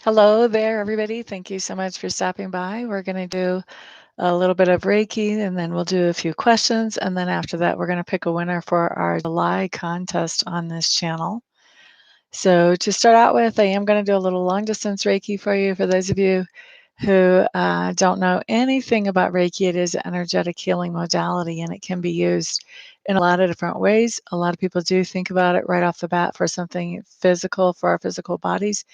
Hello there, everybody. Thank you so much for stopping by. We're going to do a little bit of Reiki and then we'll do a few questions. And then after that, we're going to pick a winner for our July contest on this channel. So, to start out with, I am going to do a little long distance Reiki for you. For those of you who don't know anything about Reiki, it is an energetic healing modality and it can be used in a lot of different ways. A lot of people do think about it right off the bat for something physical, for our physical bodies,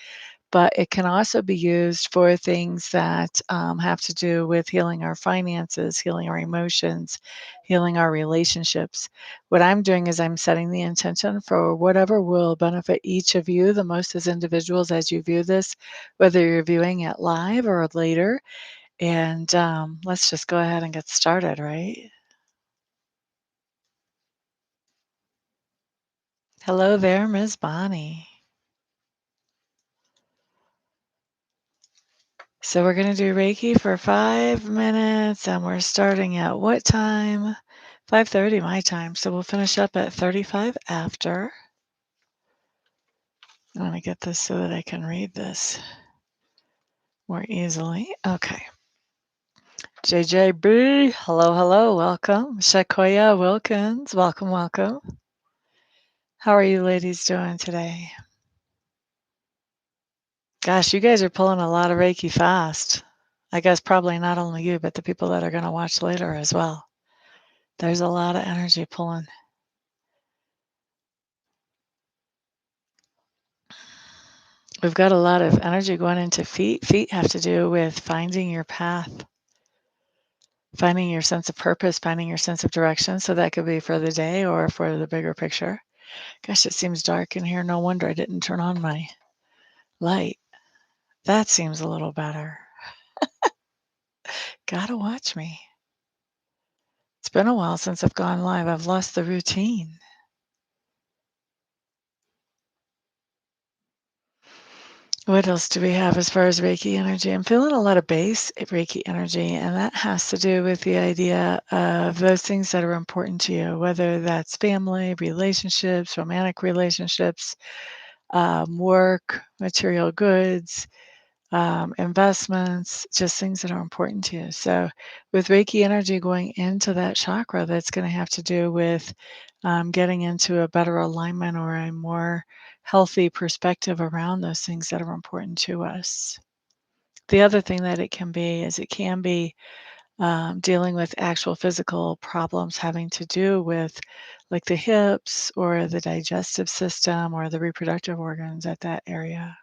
but it can also be used for things that have to do with healing our finances, healing our emotions, healing our relationships. What I'm doing is I'm setting the intention for whatever will benefit each of you the most as individuals as you view this, whether you're viewing it live or later. And let's just go ahead and get started, right? Hello there, Ms. Bonnie. So we're going to do Reiki for 5 minutes, and we're starting at what time? 5:30 my time. So we'll finish up at 35 after. I want to get this so that I can read this more easily. Okay. JJB, hello, hello, welcome. Shakoya Wilkins, welcome, welcome. How are you ladies doing today? Gosh, you guys are pulling a lot of Reiki fast. I guess probably not only you, but the people that are going to watch later as well. There's a lot of energy pulling. We've got a lot of energy going into feet. Feet have to do with finding your path, finding your sense of purpose, finding your sense of direction. So that could be for the day or for the bigger picture. Gosh, it seems dark in here. No wonder I didn't turn on my light. That seems a little better. Gotta watch me. It's been a while since I've gone live. I've lost the routine. What else do we have as far as Reiki energy? I'm feeling a lot of base Reiki energy, and that has to do with the idea of those things that are important to you, whether that's family, relationships, romantic relationships, work, material goods, investments, just things that are important to you. So, with Reiki energy going into that chakra, that's going to have to do with getting into a better alignment or a more healthy perspective around those things that are important to us. The other thing that it can be is it can be dealing with actual physical problems having to do with like the hips or the digestive system or the reproductive organs at that area.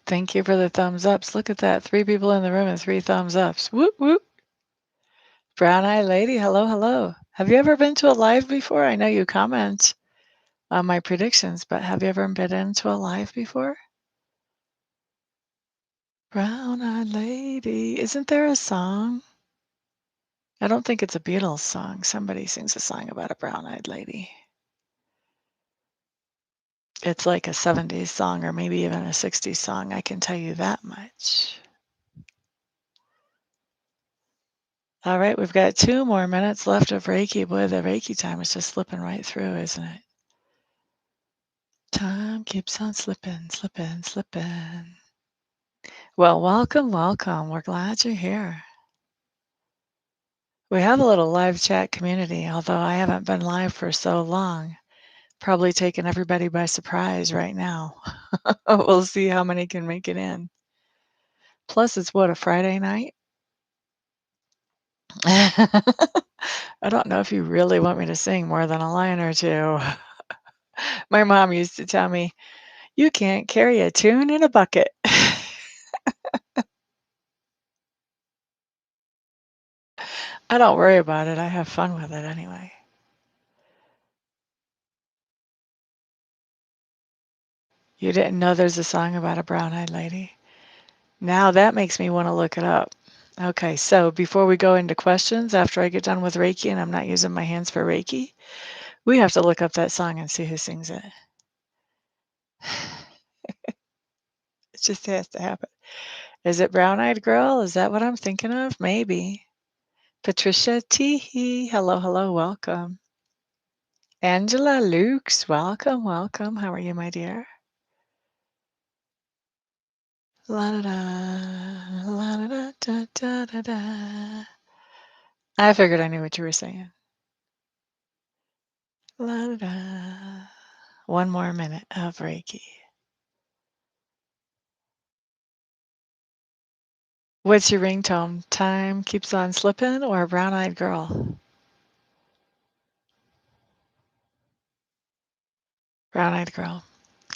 Thank you for the thumbs ups. Look at that. 3 people in the room and 3 thumbs ups. Whoop, whoop. Brown Eye Lady, hello, hello. Have you ever been to a live before? I know you comment on my predictions, but have you ever been into a live before? Brown Eyed Lady. Isn't there a song? I don't think it's a Beatles song. Somebody sings a song about a brown eyed lady. It's like a 70s song or maybe even a 60s song. I can tell you that much. All right, we've got 2 more minutes left of Reiki. Boy, the Reiki time is just slipping right through, isn't it? Time keeps on slipping, slipping, slipping. Well, welcome, welcome. We're glad you're here. We have a little live chat community, although I haven't been live for so long. Probably taking everybody by surprise right now. We'll see how many can make it in. Plus, it's what, a Friday night? I don't know if you really want me to sing more than a line or two. My mom used to tell me, "You can't carry a tune in a bucket." I don't worry about it. I have fun with it anyway. You didn't know there's a song about a brown-eyed lady? Now that makes me want to look it up. Okay, so before we go into questions, after I get done with Reiki and I'm not using my hands for Reiki, we have to look up that song and see who sings it. It just has to happen. Is it Brown Eyed Girl? Is that what I'm thinking of? Maybe. Patricia Teehee. Hello, hello, welcome. Angela Lukes, welcome, welcome. How are you, my dear? La da da, la da da da da da da. I figured I knew what you were saying. La da da. One more minute of Reiki. What's your ringtone? Time keeps on slipping or brown-eyed girl? Brown-eyed girl.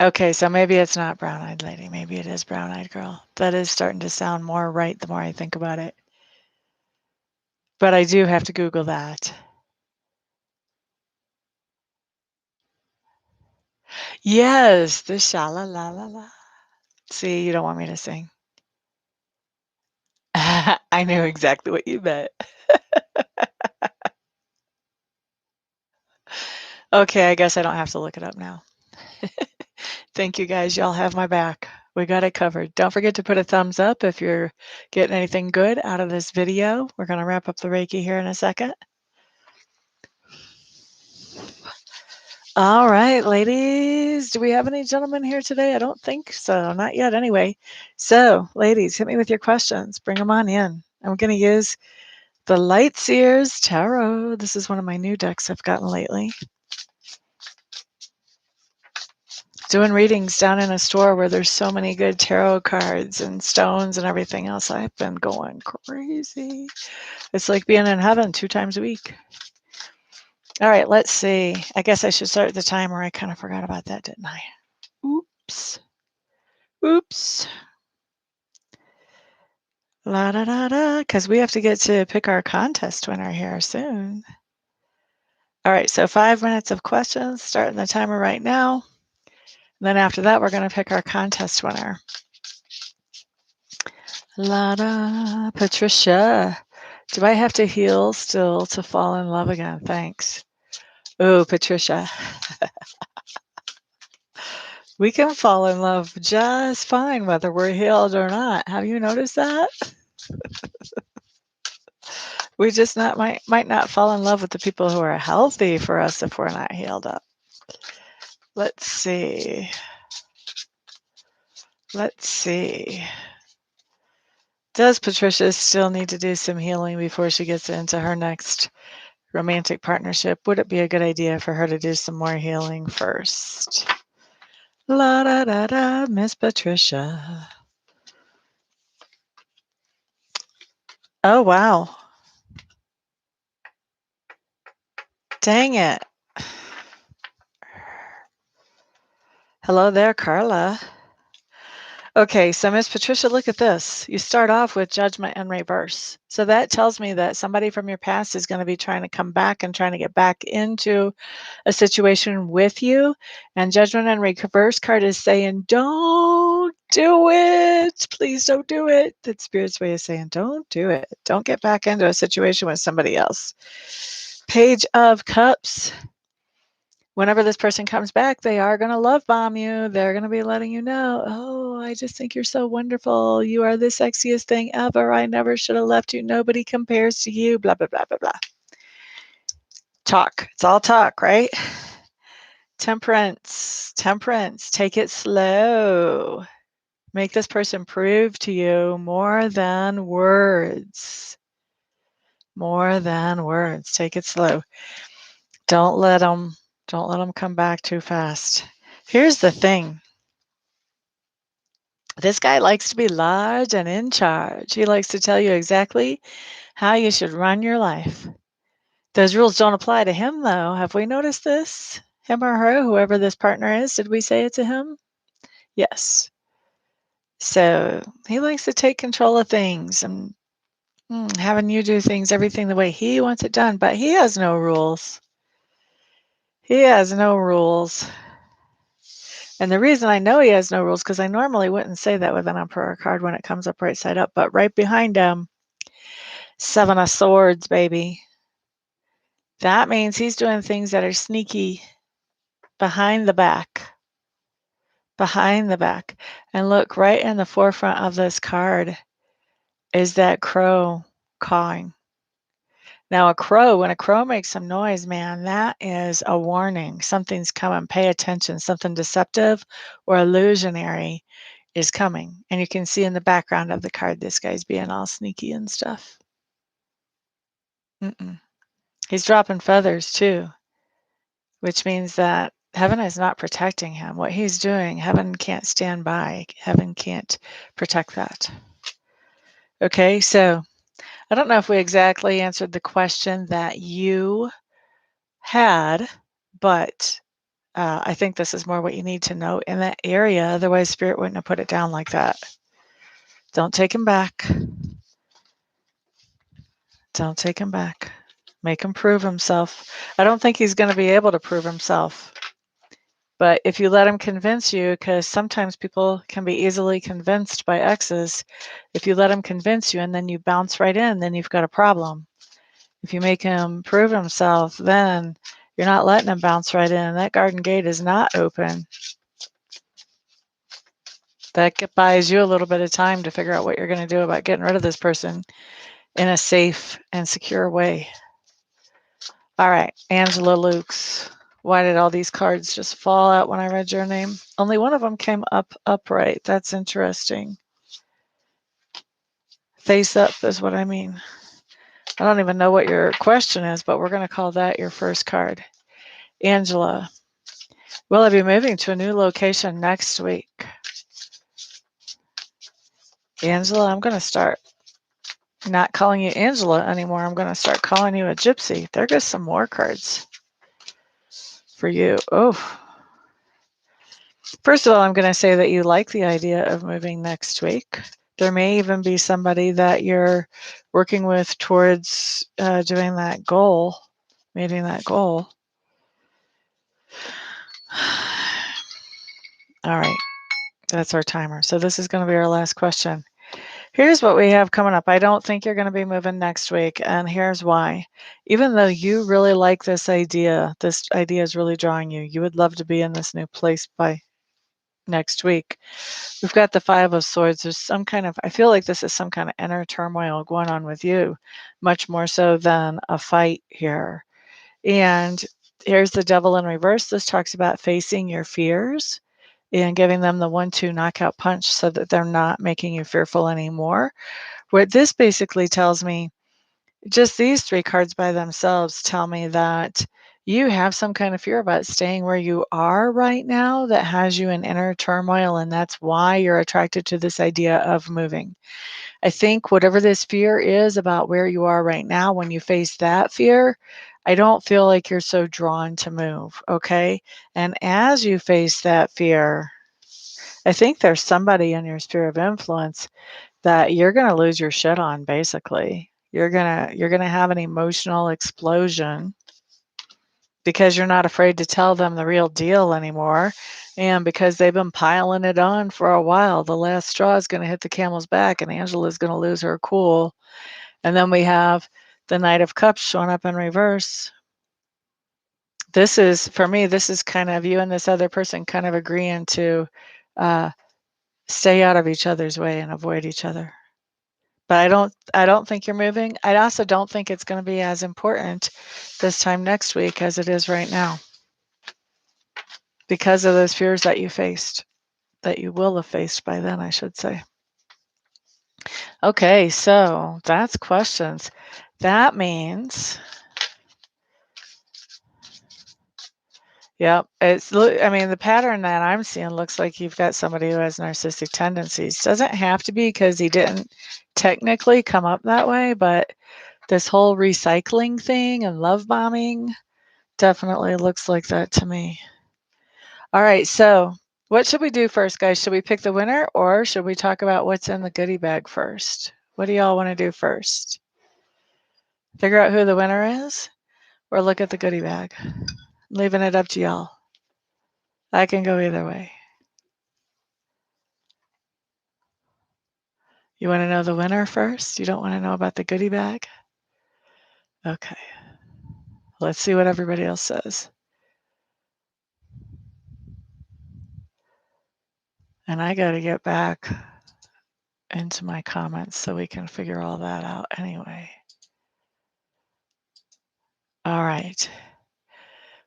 Okay, so maybe it's not brown-eyed lady. Maybe it is brown-eyed girl. That is starting to sound more right the more I think about it. But I do have to Google that. Yes, the sha-la-la-la-la. See, you don't want me to sing. I knew exactly what you meant. Okay, I guess I don't have to look it up now. Thank you guys. Y'all have my back. We got it covered. Don't forget to put a thumbs up if you're getting anything good out of this video. We're going to wrap up the Reiki here in a second. All right, ladies. Do we have any gentlemen here today? I don't think so. Not yet, anyway. So, ladies, hit me with your questions. Bring them on in. I'm going to use the Lightseers Tarot. This is one of my new decks I've gotten lately. Doing readings down in a store where there's so many good tarot cards and stones and everything else. I've been going crazy. It's like being in heaven 2 times a week. All right, let's see. I guess I should start the timer. I kind of forgot about that, didn't I? Oops. Oops. La da da da. Because we have to get to pick our contest winner here soon. All right, so 5 minutes of questions. Starting the timer right now. And then after that, we're going to pick our contest winner. La da. Patricia. Do I have to heal still to fall in love again? Thanks. Oh, Patricia. We can fall in love just fine whether we're healed or not. Have you noticed that? We just might not fall in love with the people who are healthy for us if we're not healed up. Let's see. Let's see. Does Patricia still need to do some healing before she gets into her next romantic partnership? Would it be a good idea for her to do some more healing first? La da da da, Miss Patricia. Oh, wow. Dang it. Hello there, Carla. Okay, so Miss Patricia, look at this. You start off with judgment in reverse. So that tells me that somebody from your past is going to be trying to come back and trying to get back into a situation with you. And judgment in reverse card is saying, don't do it. Please don't do it. That's Spirit's way of saying, don't do it. Don't get back into a situation with somebody else. Page of Cups. Whenever this person comes back, they are going to love bomb you. They're going to be letting you know, oh, I just think you're so wonderful. You are the sexiest thing ever. I never should have left you. Nobody compares to you, blah, blah, blah, blah, blah. Talk. It's all talk, right? Temperance. Temperance. Take it slow. Make this person prove to you more than words. More than words. Take it slow. Don't let them come back too fast. Here's the thing. This guy likes to be large and in charge. He likes to tell you exactly how you should run your life. Those rules don't apply to him, though. Have we noticed this? Him or her, whoever this partner is, did we say it to him? Yes. So he likes to take control of things and having you do things, everything the way he wants it done, but he has no rules. He has no rules. And the reason I know he has no rules, because I normally wouldn't say that with an Emperor card when it comes up right side up, but right behind him, 7 of Swords, baby. That means he's doing things that are sneaky behind the back. Behind the back. And look, right in the forefront of this card is that crow cawing. Now, when a crow makes some noise, man, that is a warning. Something's coming. Pay attention. Something deceptive or illusionary is coming. And you can see in the background of the card, this guy's being all sneaky and stuff. He's dropping feathers too, which means that heaven is not protecting him. What he's doing, heaven can't stand by. Heaven can't protect that. Okay, so I don't know if we exactly answered the question that you had, but I think this is more what you need to know in that area. Otherwise, Spirit wouldn't have put it down like that. Don't take him back. Don't take him back. Make him prove himself. I don't think he's going to be able to prove himself. But if you let him convince you, because sometimes people can be easily convinced by exes, if you let him convince you and then you bounce right in, then you've got a problem. If you make him prove himself, then you're not letting him bounce right in. That garden gate is not open. That buys you a little bit of time to figure out what you're going to do about getting rid of this person in a safe and secure way. All right, Angela Lukes. Why did all these cards just fall out when I read your name? Only one of them came up upright. That's interesting. Face up is what I mean. I don't even know what your question is, but we're going to call that your first card. Angela, will I be moving to a new location next week? Angela, I'm going to start not calling you Angela anymore. I'm going to start calling you a gypsy. There goes some more cards for you. Oh, first of all, I'm going to say that you like the idea of moving next week. There may even be somebody that you're working with towards doing that goal, meeting that goal. All right, that's our timer. So this is going to be our last question. Here's what we have coming up. I don't think you're going to be moving next week, and here's why. Even though you really like this idea is really drawing you. You would love to be in this new place by next week. We've got the Five of Swords. There's some kind of, I feel like this is some kind of inner turmoil going on with you, much more so than a fight here. And here's the Devil in reverse. This talks about facing your fears and giving them the 1-2 knockout punch so that they're not making you fearful anymore. What this basically tells me, just these three cards by themselves tell me that you have some kind of fear about staying where you are right now that has you in inner turmoil, and that's why you're attracted to this idea of moving. I think whatever this fear is about where you are right now, when you face that fear, I don't feel like you're so drawn to move, okay? And as you face that fear, I think there's somebody in your sphere of influence that you're going to lose your shit on, basically. You're going to have an emotional explosion because you're not afraid to tell them the real deal anymore, and because they've been piling it on for a while. The last straw is going to hit the camel's back, and Angela's going to lose her cool. And then we have the Knight of Cups showing up in reverse. This is, for me, this is kind of you and this other person kind of agreeing to stay out of each other's way and avoid each other. But I don't think you're moving. I also don't think it's going to be as important this time next week as it is right now, because of those fears that you faced, that you will have faced by then, I should say. Okay, so that's questions. That means, yep, I mean, the pattern that I'm seeing looks like you've got somebody who has narcissistic tendencies. Doesn't have to be because he didn't technically come up that way, but this whole recycling thing and love bombing definitely looks like that to me. All right, so what should we do first, guys? Should we pick the winner, or should we talk about what's in the goodie bag first? What do y'all want to do first? Figure out who the winner is, or look at the goodie bag? I'm leaving it up to y'all. I can go either way. You want to know the winner first? You don't want to know about the goodie bag? Okay. Let's see what everybody else says. And I got to get back into my comments so we can figure all that out anyway. All right.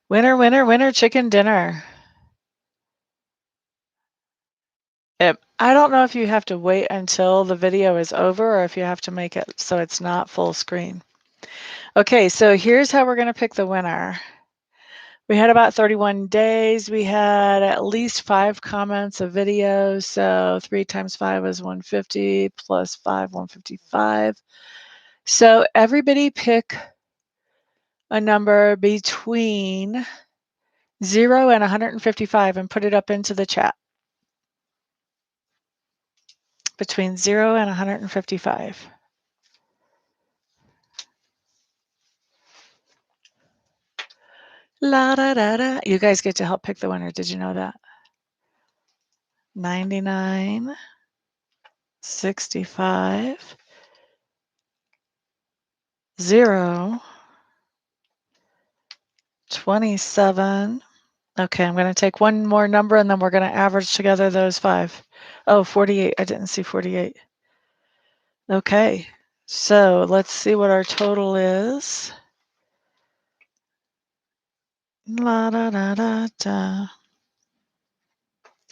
Winner, winner, winner, chicken dinner. I don't know if you have to wait until the video is over or if you have to make it so it's not full screen. Okay, so here's how we're going to pick the winner. We had about 31 days. We had at least 5 comments of videos. So 3 times 5 is 150 plus 5, 155. So everybody pick a number between 0 and 155 and put it up into the chat. Between 0 and 155. La da da da. You guys get to help pick the winner. Did you know that? 99, 65, 0, 27. Okay, I'm going to take one more number and then we're going to average together those 5. Oh, 48. I didn't see 48. Okay, so let's see what our total is. La da da da da.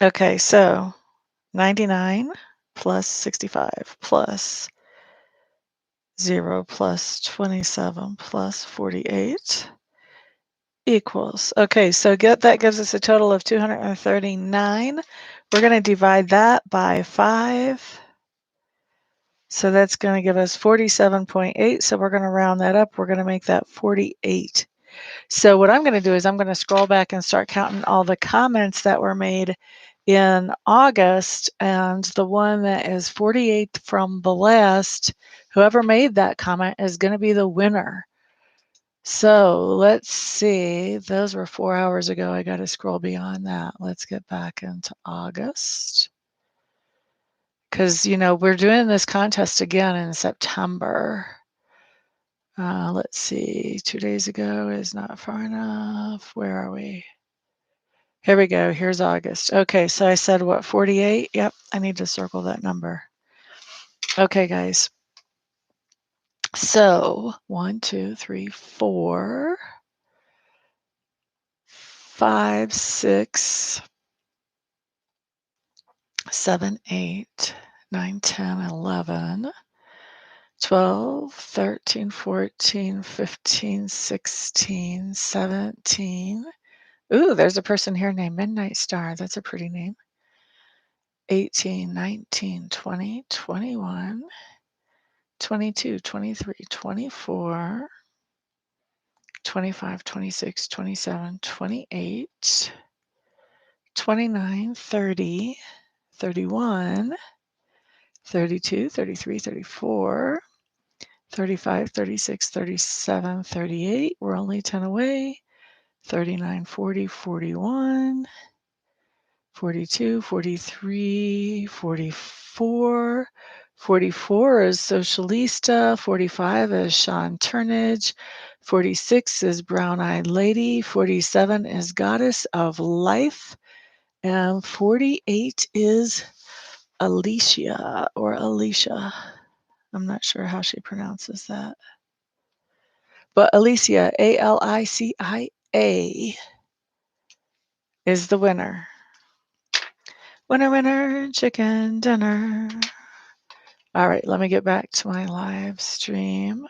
Okay, so 99 plus 65 plus 0 plus 27 plus 48 equals. Okay, so that gives us a total of 239. We're going to divide that by 5. So that's going to give us 47.8. So we're going to round that up. We're going to make that 48. So what I'm going to do is I'm going to scroll back and start counting all the comments that were made in August. And the one that is 48th from the last, whoever made that comment is going to be the winner. So let's see. Those were 4 hours ago. I got to scroll beyond that. Let's get back into August. Because, you know, we're doing this contest again in September. Let's see. 2 days ago is not far enough. Where are we? Here we go. Here's August. Okay, so I said what, 48? Yep, I need to circle that number. Okay, guys. So 1, 2, 3, 4, 5, 6, 7, 8, 9, 10, 11, 12, 13, 14, 15, 16, 17. Ooh, there's a person here named Midnight Star. That's a pretty name. 18, 19, 20, 21, 22, 23, 24, 25, 26, 27, 28, 29, 30, 31, 32, 33, 34, 35, 36, 37, 38. We're only 10 away. 39, 40, 41, 42, 43, 44. 44 is Socialista. 45 is Sean Turnage. 46 is Brown Eyed Lady. 47 is Goddess of Life. And 48 is Alicia or Alicia. I'm not sure how she pronounces that. But Alicia, Alicia, is the winner. Winner, winner, chicken dinner. All right, let me get back to my live stream.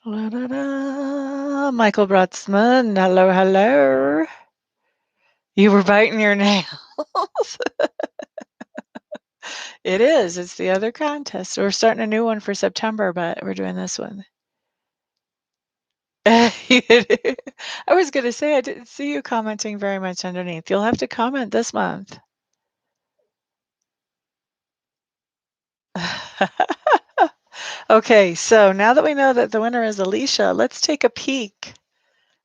La, da, da. Michael Brotzman, hello, hello. You were biting your nails. It is. It's the other contest. We're starting a new one for September, but we're doing this one. I was going to say, I didn't see you commenting very much underneath. You'll have to comment this month. Okay, so now that we know that the winner is Alicia, let's take a peek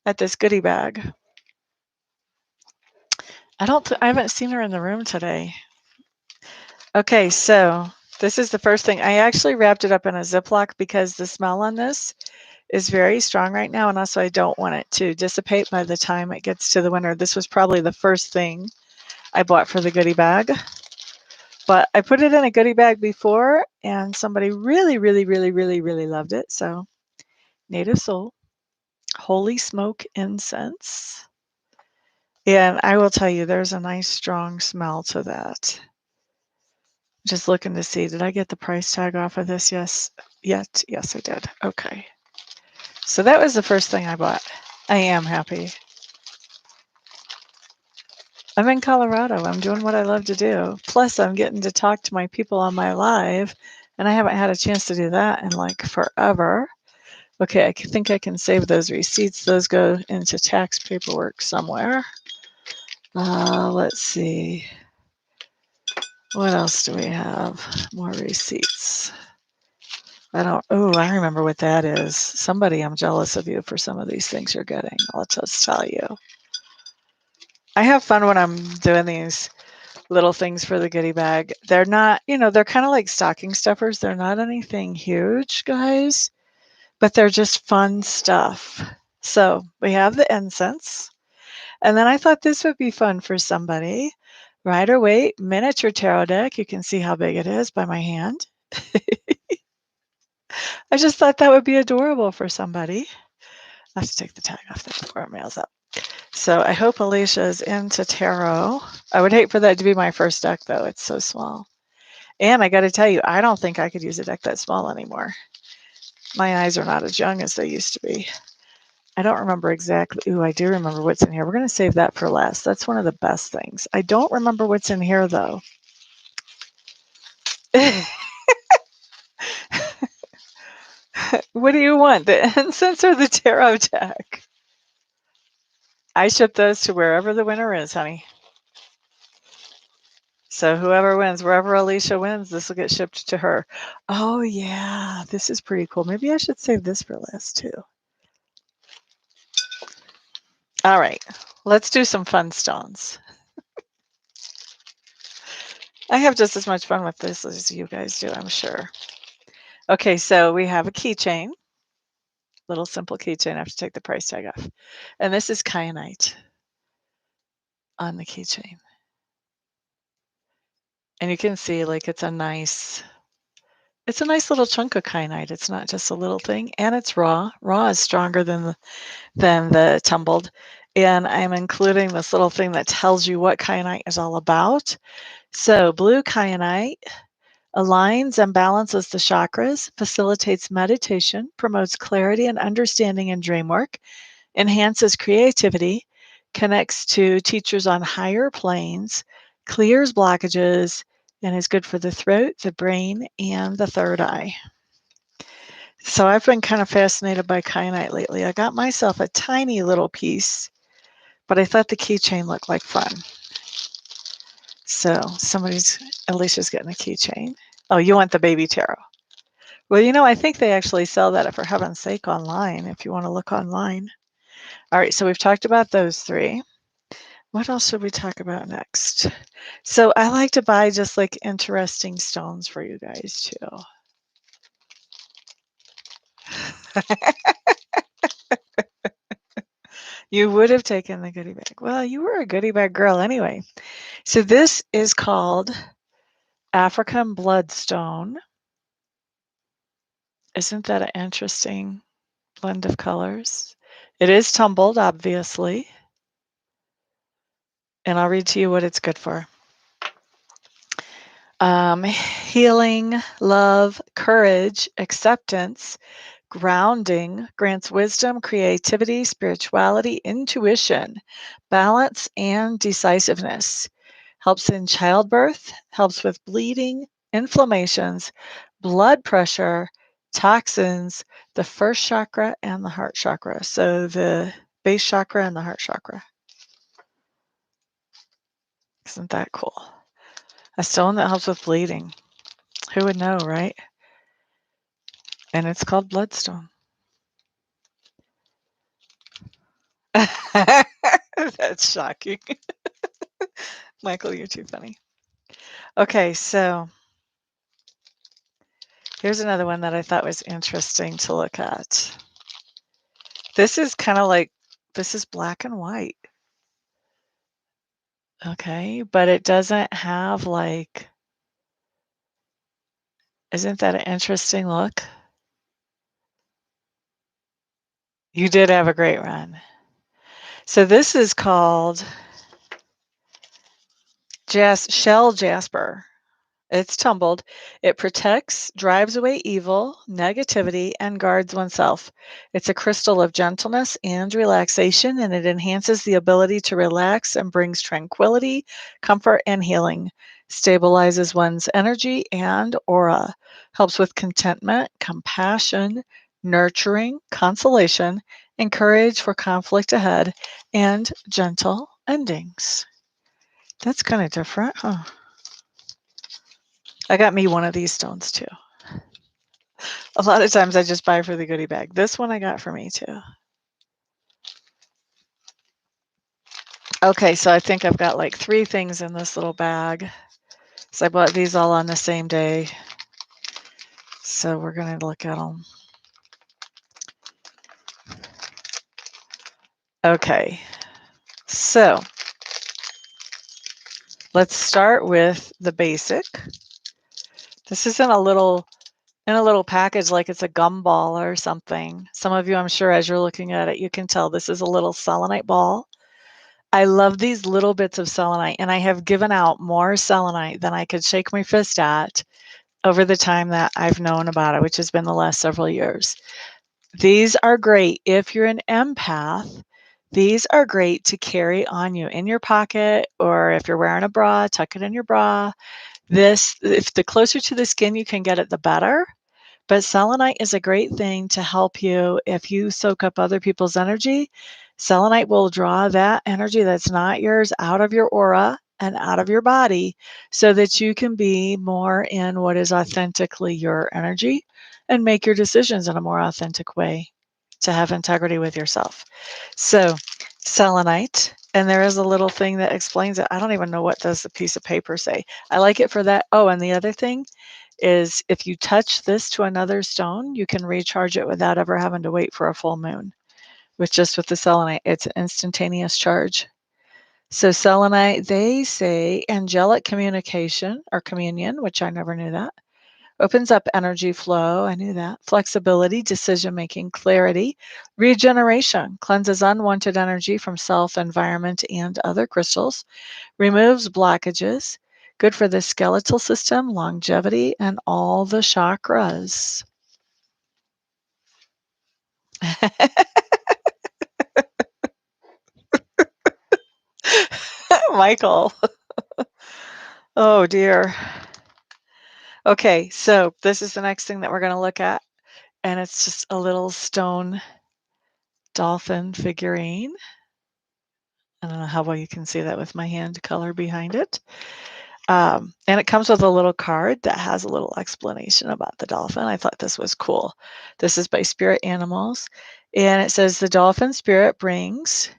at this goodie bag. I haven't seen her in the room today. Okay, so this is the first thing. I actually wrapped it up in a Ziploc because the smell on this is very strong right now, and also I don't want it to dissipate by the time it gets to the winner. This was probably the first thing I bought for the goodie bag. But I put it in a goodie bag before, and somebody really, really, really, really, really loved it. So Native Soul, Holy Smoke Incense. And I will tell you, there's a nice strong smell to that. Just looking to see, did I get the price tag off of this? Yes. Yet? Yes, I did. Okay. So that was the first thing I bought. I am happy. I'm in Colorado. I'm doing what I love to do. Plus, I'm getting to talk to my people on my live, and I haven't had a chance to do that in like forever. Okay, I think I can save those receipts. Those go into tax paperwork somewhere. Let's see. What else do we have? More receipts. I remember what that is. Somebody, I'm jealous of you for some of these things you're getting. I'll just tell you. I have fun when I'm doing these little things for the goodie bag. They're not, they're kind of like stocking stuffers. They're not anything huge, guys, but they're just fun stuff. So we have the incense. And then I thought this would be fun for somebody. Rider Waite miniature tarot deck. You can see how big it is by my hand. I just thought that would be adorable for somebody. I have to take the tag off there before it mails up. So I hope Alicia is into tarot. I would hate for that to be my first deck, though. It's so small. And I got to tell you, I don't think I could use a deck that small anymore. My eyes are not as young as they used to be. I don't remember exactly. Ooh, I do remember what's in here. We're going to save that for last. That's one of the best things. I don't remember what's in here, though. What do you want? The incense or the tarot deck? I ship those to wherever the winner is, honey. So whoever wins, wherever Alicia wins, this will get shipped to her. Oh, yeah. This is pretty cool. Maybe I should save this for last, too. All right. Let's do some fun stones. I have just as much fun with this as you guys do, I'm sure. Okay, so we have a keychain. Little simple keychain. I have to take the price tag off. And this is kyanite on the keychain. And you can see like it's a nice little chunk of kyanite. It's not just a little thing. And it's raw. Raw is stronger than the tumbled. And I'm including this little thing that tells you what kyanite is all about. So blue kyanite aligns and balances the chakras, facilitates meditation, promotes clarity and understanding in dream work, enhances creativity, connects to teachers on higher planes, clears blockages, and is good for the throat, the brain, and the third eye. So I've been kind of fascinated by kyanite lately. I got myself a tiny little piece, but I thought the keychain looked like fun. So Alicia's getting a keychain. Oh, you want the baby tarot? Well, I think they actually sell that, for heaven's sake, online, if you want to look online. All right, so we've talked about those three. What else should we talk about next? So I like to buy just like interesting stones for you guys too. You would have taken the goodie bag. Well, you were a goodie bag girl anyway. So this is called African Bloodstone. Isn't that an interesting blend of colors? It is tumbled, obviously. And I'll read to you what it's good for. Healing, love, courage, acceptance, grounding, grants wisdom, creativity, spirituality, intuition, balance, and decisiveness. Helps in childbirth, helps with bleeding, inflammations, blood pressure, toxins, the first chakra and the heart chakra. So the base chakra and the heart chakra. Isn't that cool? A stone that helps with bleeding. Who would know, right? And it's called Bloodstone. That's shocking. Michael, you're too funny. Okay, so here's another one that I thought was interesting to look at. This is kind of like, this is black and white. Okay, but it doesn't have like, isn't that an interesting look? You did have a great run. So this is called Shell Jasper. It's tumbled. It protects, drives away evil, negativity, and guards oneself. It's a crystal of gentleness and relaxation, and it enhances the ability to relax and brings tranquility, comfort, and healing. Stabilizes one's energy and aura. Helps with contentment, compassion, nurturing, consolation, and courage for conflict ahead, and gentle endings. That's kind of different, huh? I got me one of these stones too. A lot of times I just buy for the goodie bag. This one I got for me too. Okay, so I think I've got like 3 things in this little bag. So I bought these all on the same day. So we're going to look at them. Okay, so let's start with the basic. This is in a little package like it's a gumball or something. Some of you, I'm sure, as you're looking at it, you can tell this is a little selenite ball. I love these little bits of selenite, and I have given out more selenite than I could shake my fist at over the time that I've known about it, which has been the last several years. These are great if you're an empath. These are great to carry on you in your pocket, or if you're wearing a bra, tuck it in your bra. If the closer to the skin you can get it, the better. But selenite is a great thing to help you if you soak up other people's energy. Selenite will draw that energy that's not yours out of your aura and out of your body so that you can be more in what is authentically your energy and make your decisions in a more authentic way to have integrity with yourself. So, selenite, and there is a little thing that explains it. I don't even know what does the piece of paper say. I like it for that. Oh, and the other thing is if you touch this to another stone, you can recharge it without ever having to wait for a full moon. With the selenite, it's an instantaneous charge. So selenite, they say angelic communication or communion, which I never knew that. Opens up energy flow. I knew that. Flexibility, decision making, clarity, regeneration, cleanses unwanted energy from self, environment, and other crystals, removes blockages, good for the skeletal system, longevity, and all the chakras. Michael. Oh dear. Okay, so this is the next thing that we're going to look at, and it's just a little stone dolphin figurine. I don't know how well you can see that with my hand color behind it. And it comes with a little card that has a little explanation about the dolphin. I thought this was cool. This is by Spirit Animals. And it says the dolphin spirit brings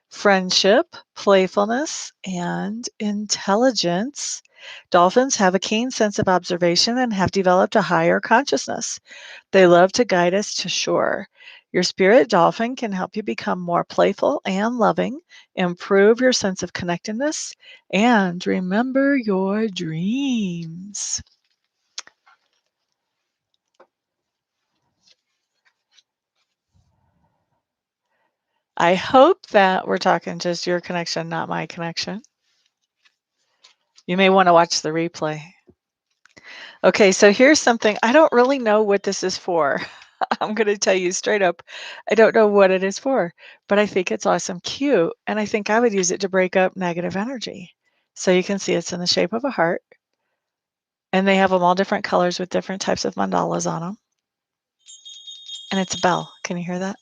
friendship, playfulness, and intelligence. Dolphins have a keen sense of observation and have developed a higher consciousness. They love to guide us to shore. Your spirit dolphin can help you become more playful and loving, improve your sense of connectedness, and remember your dreams. I hope that we're talking just your connection, not my connection. You may want to watch the replay. Okay, so here's something. I don't really know what this is for. I'm going to tell you straight up, I don't know what it is for, but I think it's awesome cute, and I think I would use it to break up negative energy. So you can see it's in the shape of a heart, and they have them all different colors with different types of mandalas on them. And it's a bell. Can you hear that?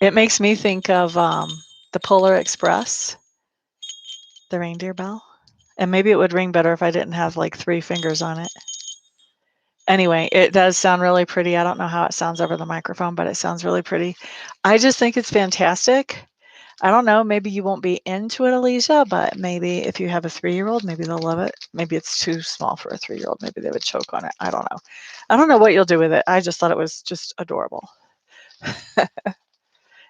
It makes me think of the Polar Express, the reindeer bell. And maybe it would ring better if I didn't have like 3 fingers on it. Anyway, it does sound really pretty. I don't know how it sounds over the microphone, but it sounds really pretty. I just think it's fantastic. I don't know, maybe you won't be into it, Alicia, but maybe if you have a 3-year-old, maybe they'll love it. Maybe it's too small for a 3-year-old. Maybe they would choke on it. I don't know. I don't know what you'll do with it. I just thought it was just adorable.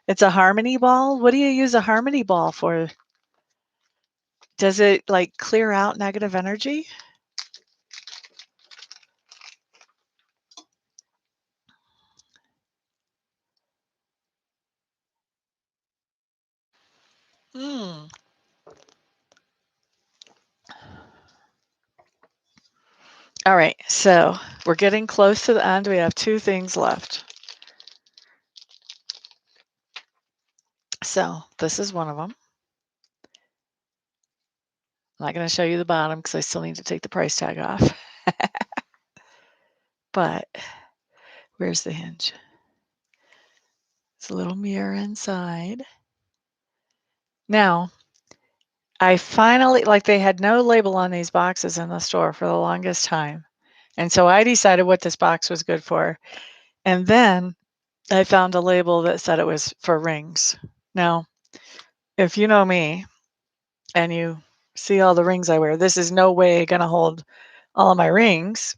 It's a harmony ball. What do you use a harmony ball for? Does it like clear out negative energy? Hmm. All right, so we're getting close to the end. We have 2 things left. So this is one of them. I'm not going to show you the bottom because I still need to take the price tag off. But where's the hinge? It's a little mirror inside. Now, I finally, like, they had no label on these boxes in the store for the longest time. And so I decided what this box was good for. And then I found a label that said it was for rings. Now, if you know me and you see all the rings I wear, this is no way going to hold all of my rings.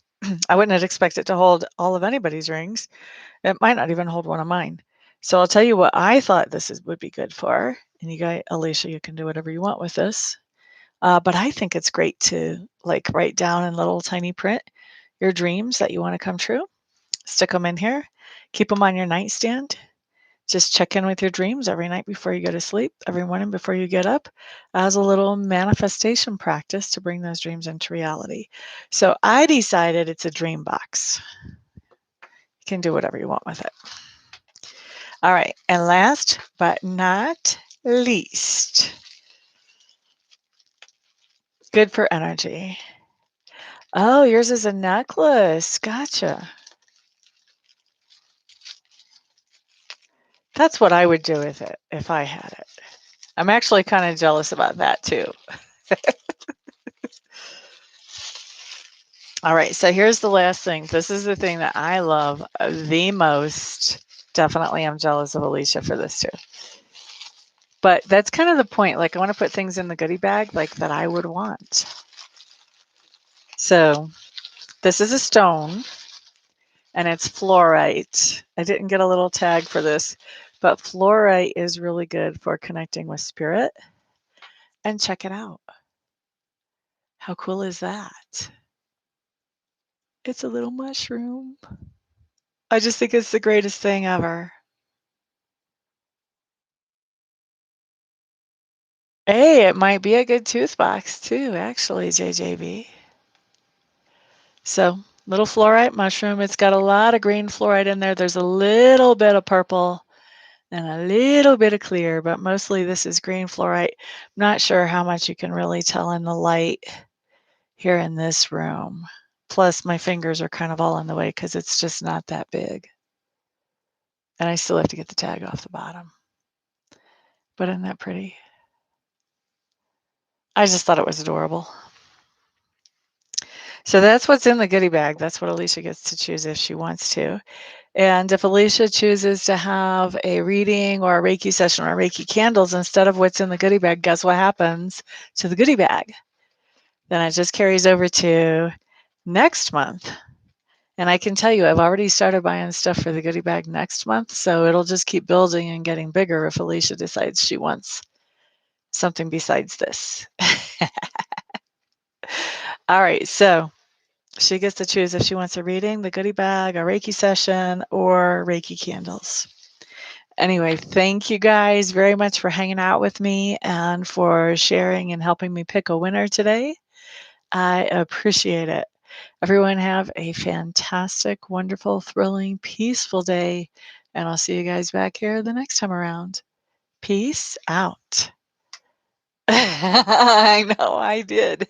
I wouldn't expect it to hold all of anybody's rings. It might not even hold one of mine. So I'll tell you what I thought would be good for. And you guys, Alicia, you can do whatever you want with this. But I think it's great to like write down in little tiny print your dreams that you want to come true. Stick them in here. Keep them on your nightstand. Just check in with your dreams every night before you go to sleep, every morning before you get up, as a little manifestation practice to bring those dreams into reality. So I decided it's a dream box. You can do whatever you want with it. All right, and last but not least, good for energy. Oh, yours is a necklace. Gotcha. That's what I would do with it if I had it. I'm actually kind of jealous about that too. All right, so here's the last thing. This is the thing that I love the most. Definitely, I'm jealous of Alicia for this too. But that's kind of the point. Like, I want to put things in the goodie bag like that I would want. So this is a stone, and it's fluorite. I didn't get a little tag for this, but fluorite is really good for connecting with spirit. And check it out. How cool is that? It's a little mushroom. I just think it's the greatest thing ever. Hey, it might be a good tooth box too, actually, JJB. So, little fluorite mushroom. It's got a lot of green fluorite in there. There's a little bit of purple and a little bit of clear, but mostly this is green fluorite. I'm not sure how much you can really tell in the light here in this room. Plus, my fingers are kind of all in the way because it's just not that big. And I still have to get the tag off the bottom. But isn't that pretty? I just thought it was adorable. So that's what's in the goodie bag. That's what Alicia gets to choose if she wants to. And if Alicia chooses to have a reading or a Reiki session or Reiki candles instead of what's in the goodie bag, guess what happens to the goodie bag? Then it just carries over to next month. And I can tell you, I've already started buying stuff for the goodie bag next month. So it'll just keep building and getting bigger if Alicia decides she wants something besides this. All right, so she gets to choose if she wants a reading, the goodie bag, a Reiki session, or Reiki candles. Anyway, thank you guys very much for hanging out with me and for sharing and helping me pick a winner today. I appreciate it. Everyone have a fantastic, wonderful, thrilling, peaceful day, and I'll see you guys back here the next time around. Peace out. I know I did.